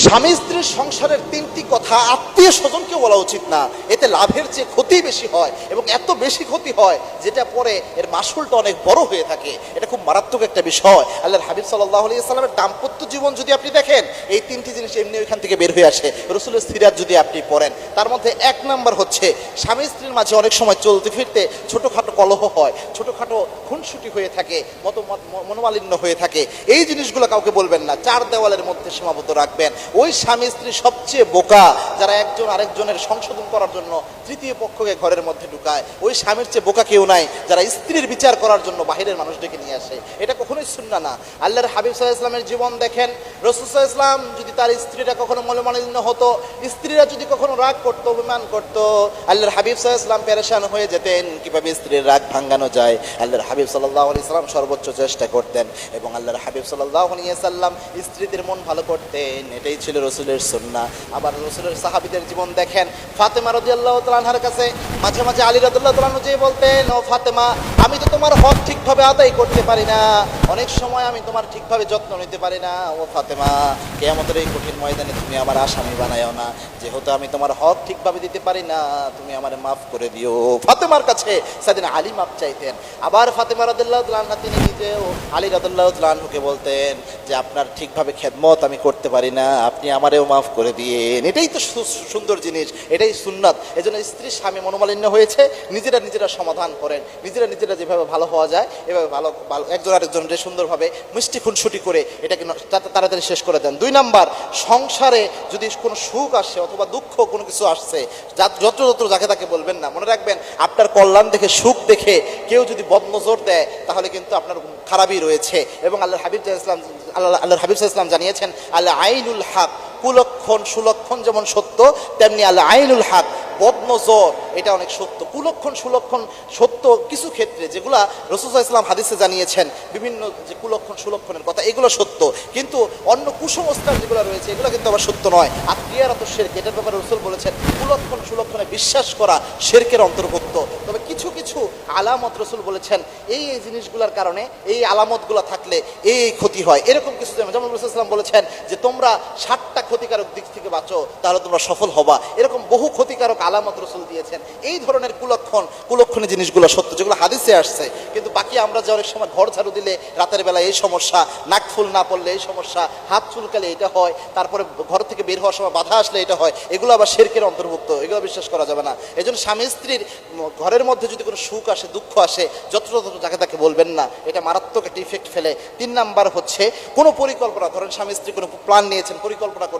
স্বামী স্ত্রীর সংসারের তিনটি কথা আত্মীয় স্বজনকে বলা উচিত না, এতে লাভের চেয়ে ক্ষতি বেশি হয় এবং এত বেশি ক্ষতি হয় যেটা পরে এর মাসুলটা অনেক বড় হয়ে থাকে। এটা খুব মারাত্মক একটা বিষয়। আল্লাহর হাবিব সাল্লাল্লাহু আলাইহি সাল্লামের দাম্পত্য জীবন যদি আপনি দেখেন, এই তিনটি জিনিস এমনি ওইখান থেকে বের হয়ে আসে। রসুলের সিরাত যদি আপনি পড়েন, তার মধ্যে এক নাম্বার হচ্ছে স্বামী স্ত্রীর মাঝে অনেক সময় চলতে ফিরতে ছোটোখাটো কলহ হয়, ছোটোখাটো খুনসুটি হয়ে থাকে, মনোমালিন্য হয়ে থাকে। এই জিনিসগুলো কাউকে বলবেন না, চার দেওয়ালের মধ্যে সীমাবদ্ধ রাখবেন। ওই স্বামী স্ত্রী সবচেয়ে বোকা যারা একজন আরেকজনের সংশোধন করার জন্য তৃতীয় পক্ষকে ঘরের মধ্যে ঢুকায়। ওই স্বামীর চেয়ে বোকা কেউ নাই যারা স্ত্রীর বিচার করার জন্য বাহিরের মানুষ ডেকে নিয়ে আসে। এটা কখনোই সুন্নাহ না। আল্লাহর হাবিব সাল্লাল্লাহু আলাইহি ওয়াসাল্লামের জীবন দেখেন, রাসূল সাল্লাল্লাহু আলাইহি ওয়াসাল্লাম যদি তার স্ত্রীরা কখনো মনোমালিন্য হতো, স্ত্রীরা যদি কখনো রাগ করতো, অভিমান করতো, আল্লাহর হাবিব সাল্লাল্লাহু আলাইহি ওয়াসাল্লাম পেরেশান হয়ে যেতেন কিভাবে স্ত্রীর রাগ ভাঙানো যায়। আল্লাহর হাবিব সাল্লাল্লাহু আলাইহি ওয়াসাল্লাম সর্বোচ্চ চেষ্টা করতেন এবং আল্লাহর হাবিব সাল্লাল্লাহু আলাইহি ওয়াসাল্লাম স্ত্রীদের মন ভালো করতেন। এটাই ছিল রাসূলের সুন্নাহ। আবার রাসূলের সাহাবীদের জীবন দেখেন, ফাতেমা রাদিয়াল্লাহু তাআলা আনহার কাছে মাঝে মাঝে আলী রাদিয়াল্লাহু তাআলা আনহু যে বলতেন, ও ফাতেমা, আমি তো তোমার হক ঠিকভাবে আদায় করতে পারি না, অনেক সময় আমি তোমার ঠিকভাবে যত্ন নিতে পারি না। ও ফাতেমা, কিয়ামতের এই কঠিন ময়দানে তুমি আমার আসামি বানায়ও না, যেহেতু আমি তোমার হক ঠিকভাবে দিতে পারি না, তুমি আমার মাফ করে দিও। ফাতেমার কাছে সাইয়েদনা আলী মাফ চাইতেন। আবার ফাতেমা রাদিয়াল্লাহু তাআলা আনহা তিনি নিজেও আলী রাদিয়াল্লাহু তাআলা আনহুকে বলতেন যে আপনার ঠিকভাবে খেদমত আমি করতে পারি না, আপনি আমারেও মাফ করে দিয়েন। এটাই তো সুন্দর জিনিস, এটাই সুন্নাত। এজন্য স্ত্রী স্বামী মনোমালিন্য হয়েছে, নিজেরা সমাধান করেন, নিজেরা যেভাবে ভালো হওয়া যায় এভাবে ভালো একজন আরেকজনের সুন্দরভাবে মিষ্টি খুনসুটি করে এটাকে তাড়াতাড়ি শেষ করে দেন। 2 নাম্বার, সংসারে যদি কোনো সুখ আসে অথবা দুঃখ কোনো কিছু আসছে, যত্র যাকে তাকে বলবেন না। মনে রাখবেন, আপনার কল্যাণ দেখে সুখ দেখে কেউ যদি বদনজর দেয় তাহলে কিন্তু আপনার খারাপই রয়েছে। এবং আল্লাহর হাবিব সাল্লাল্লাহু আলাইহি ওয়াসাল্লাম জানিয়েছেন, আল আইনুল হক, কুলক্ষণ সুলক্ষণ যেমন সত্য, তেমনি আল আইনুল হক, বদনজর এটা অনেক সত্য। কুলক্ষণ সুলক্ষণ সত্য কিছু ক্ষেত্রে, যেগুলা রাসূল সাল্লাল্লাহু আলাইহি ওয়াসাল্লাম হাদিসে জানিয়েছেন, বিভিন্ন যে কুলক্ষণ সুলক্ষণের কথা, এগুলো সত্য। কিন্তু অন্য কুসংস্কার যেগুলো রয়েছে এগুলো কিন্তু আবার সত্য নয়। আর ক্রিয়ারত শিরক, এটার ব্যাপারে রাসূল বলেছেন কুলক্ষণ সুলক্ষণে বিশ্বাস করা শিরকের অন্তর্ভুক্ত। তবে কিছু কিছু আলামত রাসূল বলেছেন এই জিনিসগুলোর কারণে, এই আলামতগুলো থাকলে এই ক্ষতি হয়। এরকম কিছু যেমন রাসূল সাল্লাল্লাহু আলাইহি ওয়াসাল্লাম বলেছেন যে তোমরা 60টা ক্ষতিকারক দিক থেকে বাঁচো, তাহলে তোমরা সফল হবা। এরকম বহু ক্ষতিকারক আলামত রাসূল দিয়েছেন। এই ধরনের কুলক্ষণে জিনিসগুলো সত্য, যেগুলো হাদিসে আসছে। কিন্তু বাকি আমরা যে অনেক সময় ঘর ঝাড়ু দিলে রাতের বেলা এই সমস্যা, নাকফুল না পড়লে এই সমস্যা, হাত চুলকালে এটা হয়, তারপরে ঘর থেকে বের হওয়ার সময় বাধা আসলে এটা হয়, এগুলো আবার শিরকের অন্তর্ভুক্ত, এগুলো বিশ্বাস করা যাবে না। এই জন্য স্বামী স্ত্রীর ঘরের মধ্যে যদি কোনো সুখ আসে, দুঃখ আসে, যত্র যাকে তাকে বলবেন না, এটা মারাত্মক একটা ইফেক্ট ফেলে। 3 নাম্বার হচ্ছে কোনো পরিকল্পনা, ধরেন স্বামী স্ত্রী কোনো প্ল্যান নিয়েছেন, পরিকল্পনা